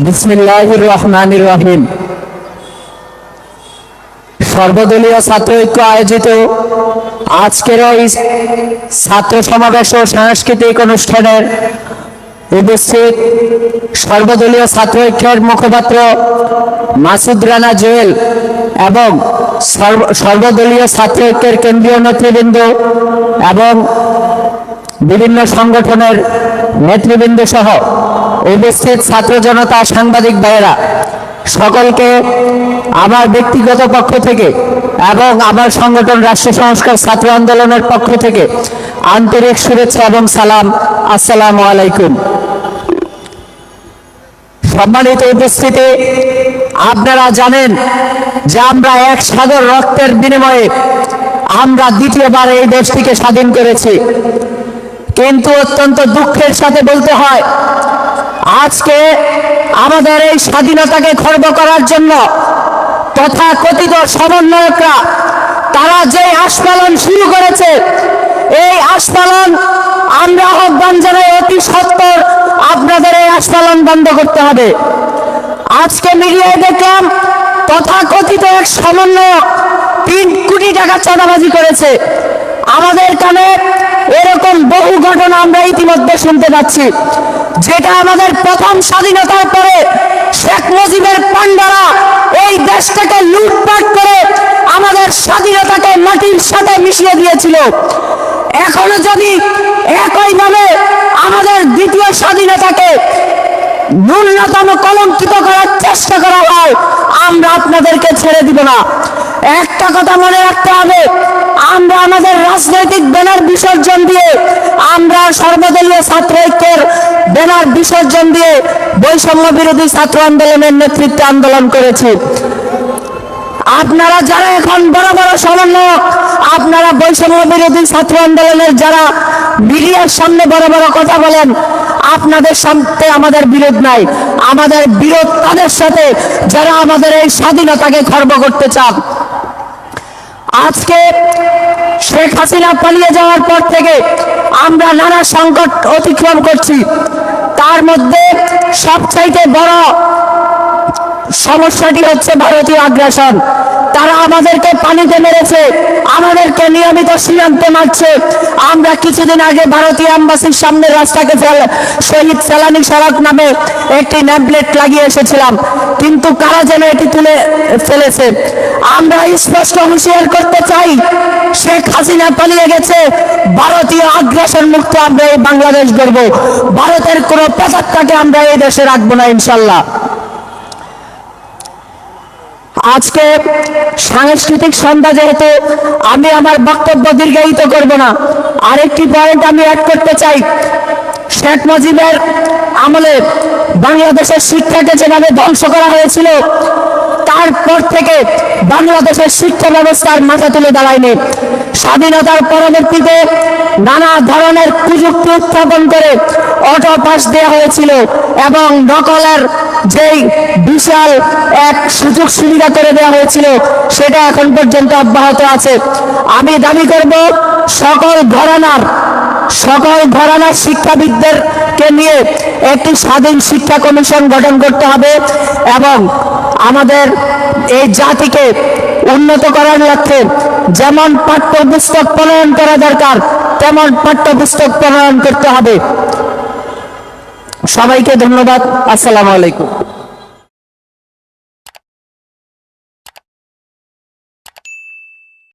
বিসমিল্লাহির রহমানির রহিম। সর্বদলীয় ছাত্র ঐক্য আয়োজিত আজকের এই ছাত্র সমাবেশ ও সাংস্কৃতিক অনুষ্ঠানের উপস্থিত সর্বদলীয় ছাত্র ঐক্যের মুখপাত্র মাসুদ রানা জুয়েল এবং সর্বদলীয় ছাত্র ঐক্যের কেন্দ্রীয় নেতৃবৃন্দ এবং বিভিন্ন সংগঠনের নেতৃবৃন্দ সহ উপস্থিত ছাত্র জনতা, সাংবাদিক ভাইয়েরা, সকলকে আমার ব্যক্তিগত পক্ষ থেকে এবং আমার সংগঠন রাষ্ট্র সংস্কার ছাত্র আন্দোলনের পক্ষ থেকে আন্তরিক শুভেচ্ছা এবং সালাম। আসসালামু আলাইকুম। সম্মানিত উপস্থিতি, আপনারা জানেন যে আমরা এক সাগর রক্তের বিনিময়ে আমরা দ্বিতীয়বার এই দেশটিকে স্বাধীন করেছি, কিন্তু অত্যন্ত দুঃখের সাথে বলতে হয় আজকে আমাদের এই স্বাধীনতাকে খর্ব করার জন্য তথাকথিত সমন্বয়করা তারা যে আস্ফালন শুরু করেছে, এই আস্ফালন আমরা আহ্বান জানাই অতি সত্বর আপনাদের এই আস্ফালন বন্ধ করতে হবে। আজকে মিডিয়ায় দেখলাম তথাকথিত এক সমন্বয়ক 3 কোটি টাকা চাঁদাবাজি করেছে। আমাদের কানে এরকম বহু ঘটনা আমরা ইতিমধ্যে শুনতে পাচ্ছি, যেটা আমাদের প্রথম স্বাধীনতার পরে শেখ মুজিবের পান্ডারা এই দেশটাকে লুটপাট করে আমাদের স্বাধীনতাকে মাটির সাথে মিশিয়ে দিয়েছিল। এখনো যদি একইভাবে আমাদের দ্বিতীয় স্বাধীনতাকে ন্যূনতম কলঙ্কিত করার চেষ্টা করা হয়, আমরা আপনাদেরকে ছেড়ে দিব না। একটা কথা মনে রাখতে হবে, আমরা আমাদের রাজনৈতিক ব্যানার বিসর্জন দিয়ে, আমরা সর্বদলীয় ছাত্র ঐক্যের ব্যানার বিসর্জন দিয়ে বৈষম্য বিরোধী ছাত্র আন্দোলনের নেতৃত্বে আন্দোলন করেছি। আপনারা যারা এখন বড় বড় সমন্বয়ক, আপনারা বৈষম্য বিরোধী ছাত্র আন্দোলনের যারা মিডিয়ার সামনে বড় বড় কথা বলেন, আপনাদের সাথে আমাদের বিরোধ নাই। আমাদের বিরোধ তাদের সাথে যারা আমাদের এই স্বাধীনতাকে খর্ব করতে চান। আজকে শেখ হাসিনা পালিয়ে যাওয়ার পর থেকে আমরা নানা সংকট অতিক্রম করছি। তার মধ্যে সবচাইতে বড় সমস্যাটি হচ্ছে ভারতীয় আগ্রাসন। তারা আমাদেরকে পানিতে মেরেছে, আমাদেরকে নিয়মিত সীমান্তে মারছে। আমরা কিছুদিন আগে ভারতীয় এম্বাসির সামনে রাস্তাকে শহীদ সেলানি সড়ক নামে একটি নেমপ্লেট লাগিয়ে এসেছিলাম, কিন্তু কারা যেন এটি তুলে ফেলেছে। আমরা স্পষ্ট হুঁশিয়ার করতে চাই, শেখ হাসিনা পালিয়ে গেছে, ভারতীয় আগ্রাসন মুক্ত আমরা এই বাংলাদেশ গড়ব। ভারতের কোনো পতাকাকে আমরা এই দেশে রাখবো না ইনশাল্লাহ। আজকে সাংস্কৃতিক সন্ধ্যা, যেহেতু আমি আমার বক্তব্য দীর্ঘায়িত করব না, আরেকটি পয়েন্ট আমি অ্যাড করতে চাই। শেখ মুজিবের আমলে বাংলাদেশের শিক্ষাকে যেভাবে ধ্বংস করা হয়েছিল, তারপর থেকে বাংলাদেশের শিক্ষা ব্যবস্থার মাথা তুলে দাঁড়ায়নি। স্বাধীনতার পরবর্তীতে নানা ধরনের কুযুক্তি উত্থাপন করে অটো পাস দেওয়া হয়েছিল এবং নকলের যেই বিশাল এক সুযোগ সুবিধা করে দেওয়া হয়েছিল, সেটা এখন পর্যন্ত অব্যাহত আছে। আমি দাবি করব সকল ঘরানার শিক্ষাবিদদেরকে নিয়ে একটি স্বাধীন শিক্ষা কমিশন গঠন করতে হবে এবং আমাদের এই জাতিকে উন্নত করার লক্ষ্যে যেমন পাঠ্যপুস্তক প্রণয়ন করা দরকার, তেমন পাঠ্যপুস্তক প্রণয়ন করতে হবে। সবাইকে ধন্যবাদ। আসসালামু আলাইকুম।